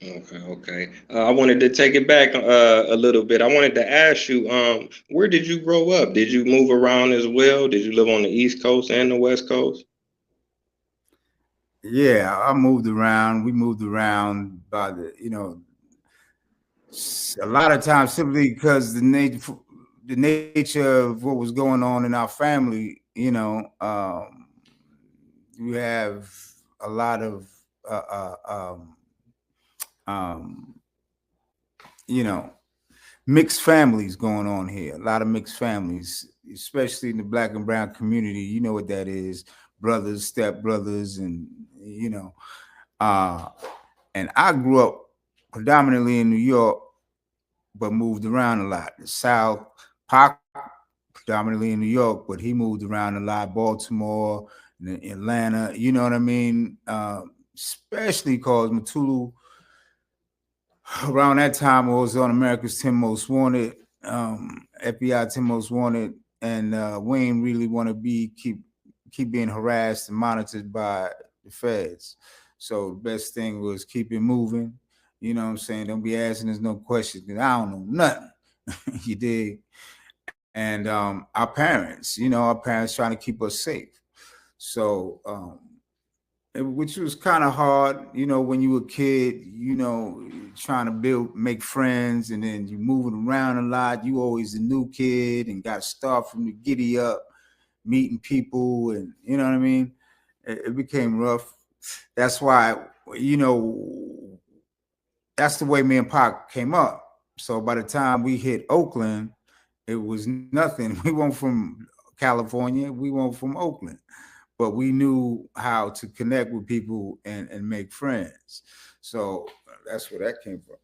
Okay, okay. I wanted to take it back a little bit. I wanted to ask you, where did you grow up? Did you move around as well? Did you live on the East Coast and the West Coast? Yeah, I moved around. We moved around by a lot of times simply because the nature of what was going on in our family. You have a lot of uh, uh, um, um, you know mixed families going on here. A lot of mixed families, especially in the black and brown community. You know what that is: brothers, step brothers, and you know. Uh, and I grew up predominantly in New York, but moved around a lot. The South, Pac, predominantly in New York, but he moved around a lot. Baltimore, Atlanta. You know what I mean? Especially because Mutulu around that time I was on America's 10 Most Wanted, FBI 10 Most Wanted, and we ain't really want to keep being harassed and monitored by the feds. So the best thing was keep it moving. You know what I'm saying? Don't be asking us no questions because I don't know nothing. You dig? And our parents trying to keep us safe. So which was kind of hard, when you were a kid, trying to make friends, and then you moving around a lot. You always a new kid and got to start from the giddy up, meeting people, and you know what I mean. It became rough. That's why, you know, that's the way me and Pac came up. So by the time we hit Oakland, it was nothing. We weren't from California. We weren't from Oakland, but we knew how to connect with people and make friends. So that's where that came from.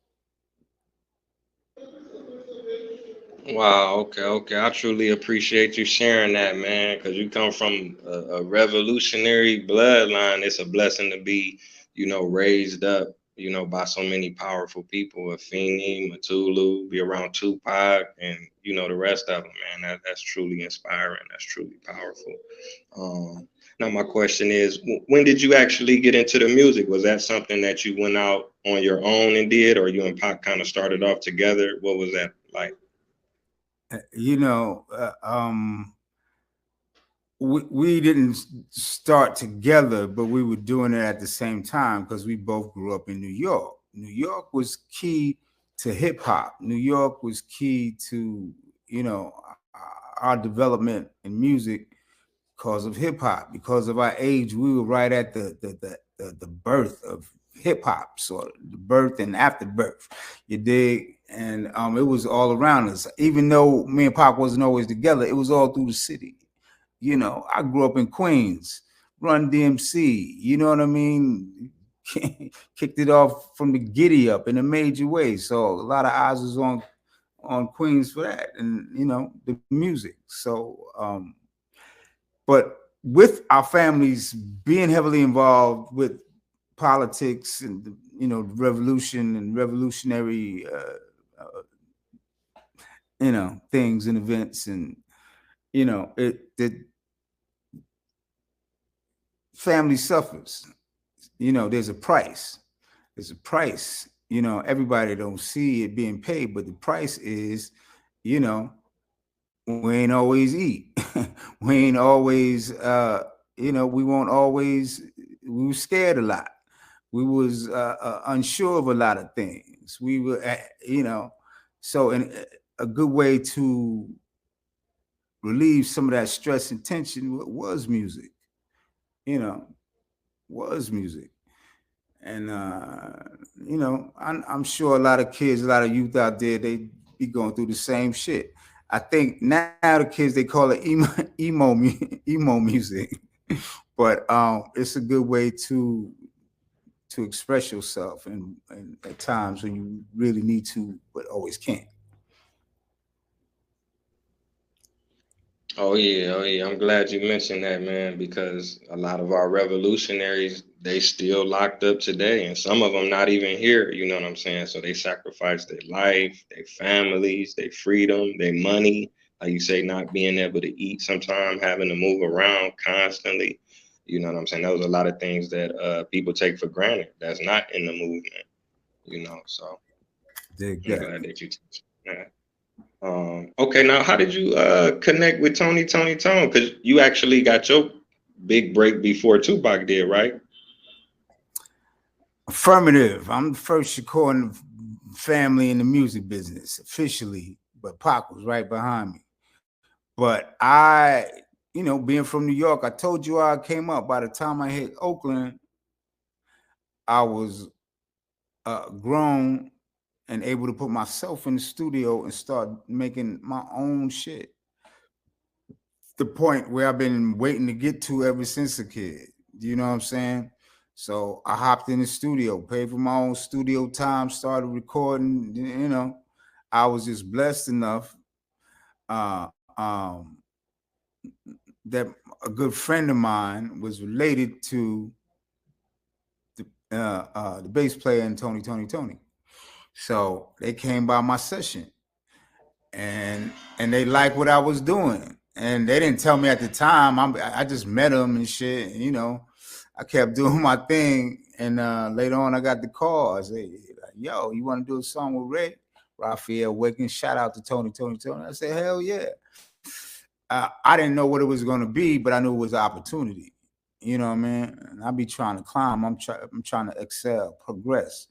Wow, okay, okay. I truly appreciate you sharing that, man, because you come from a revolutionary bloodline. It's a blessing to be, raised up, by so many powerful people. Afeni, Mutulu, be around Tupac, and the rest of them, man. That's truly inspiring. That's truly powerful. Now, my question is, when did you actually get into the music? Was that something that you went out on your own and did, or you and Pac kind of started off together? What was that like? You know, we didn't start together, but we were doing it at the same time because we both grew up in New York. New York was key to hip hop. New York was key to, you know, our development in music because of hip hop. Because of our age, we were right at the birth of hip hop, sort of the birth and afterbirth. You dig? And it was all around us. Even though me and Pop wasn't always together, it was all through the city. I grew up in Queens, Run DMC. You know what I mean? Kicked it off from the giddy up in a major way. So a lot of eyes was on Queens for that, and the music. So, but with our families being heavily involved with politics and revolution and revolutionary things and events, and the family suffers. There's a price. There's a price. Everybody don't see it being paid, but the price is, you know, we ain't always eat. We ain't always, we won't always. We were scared a lot. We was unsure of a lot of things. We were, so a good way to relieve some of that stress and tension was music. You know, was music. And I'm sure a lot of kids, a lot of youth out there, they be going through the same shit. I think now the kids they call it emo music, but it's a good way to express yourself, and at times when you really need to, but always can't. Oh yeah, oh yeah. I'm glad you mentioned that, man, because a lot of our revolutionaries, they still locked up today, and some of them not even here. You know what I'm saying? So they sacrificed their life, their families, their freedom, their money. Like you say, not being able to eat sometime, having to move around constantly. You know what I'm saying? Those are a lot of things that people take for granted. That's not in the movement. you know. So Dig I'm that. glad that you touched on that. Okay, now how did you connect with Tony Toni Tone? Because you actually got your big break before Tupac did, right? Affirmative. I'm the first Shakur in the family in the music business officially, but Pac was right behind me. But I, being from New York, I told you how I came up. By the time I hit Oakland, I was grown and able to put myself in the studio and start making my own shit. The point where I've been waiting to get to ever since a kid. You know what I'm saying? So I hopped in the studio, paid for my own studio time, started recording. I was just blessed enough uh, um, that a good friend of mine was related to the bass player in Tony Toni Tone. So they came by my session and they liked what I was doing. And they didn't tell me at the time. I just met them and shit. And, I kept doing my thing. And later on, I got the call. I said, yo, you want to do a song with Ray? Raphael Wiggins. Shout out to Tony Toni Tone. I said, hell yeah. I didn't know what it was going to be, but I knew it was an opportunity. You know what I mean? And I be trying to climb. I'm trying to excel, progress.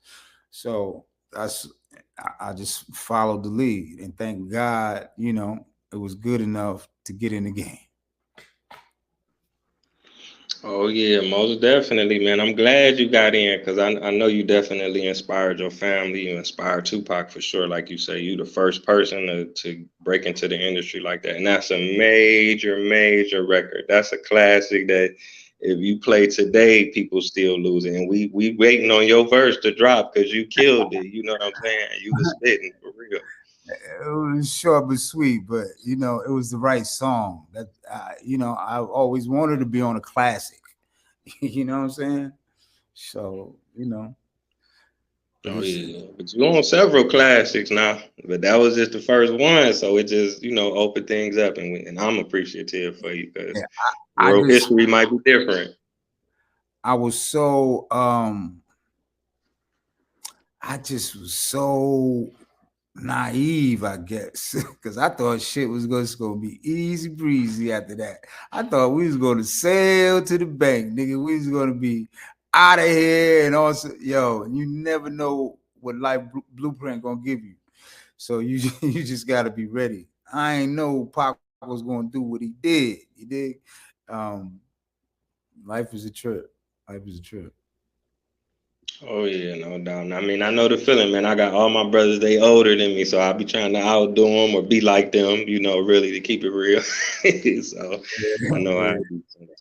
So I just followed the lead, and thank God, it was good enough to get in the game. Oh yeah, most definitely, man. I'm glad you got in because I know you definitely inspired your family. You inspired Tupac for sure. Like you say, you the first person to break into the industry like that. And that's a major, major record. That's a classic that if you play today, people still losing. And we waiting on your verse to drop because you killed it. You know what I'm saying? You was spitting for real. It was short but sweet, but it was the right song. That I always wanted to be on a classic. You know what I'm saying? So but Oh it's yeah, but you on several classics now, but that was just the first one, so it just opened things up, and I'm appreciative for you because yeah, I world just history might be different. I was so I just was so naive, I guess, because I thought shit was just gonna be easy breezy after that. I thought we was gonna sail to the bank, nigga. We was gonna be out of here, and also, yo, you never know what life blueprint gonna give you. So you you just gotta be ready. I ain't know Pac was gonna do what he did. You dig? Um, life is a trip. Life is a trip. Oh yeah, no doubt. I mean, I know the feeling, man. I got all my brothers; they older than me, so I'll be trying to outdo them or be like them, really to keep it real. So I know Yeah. how it is.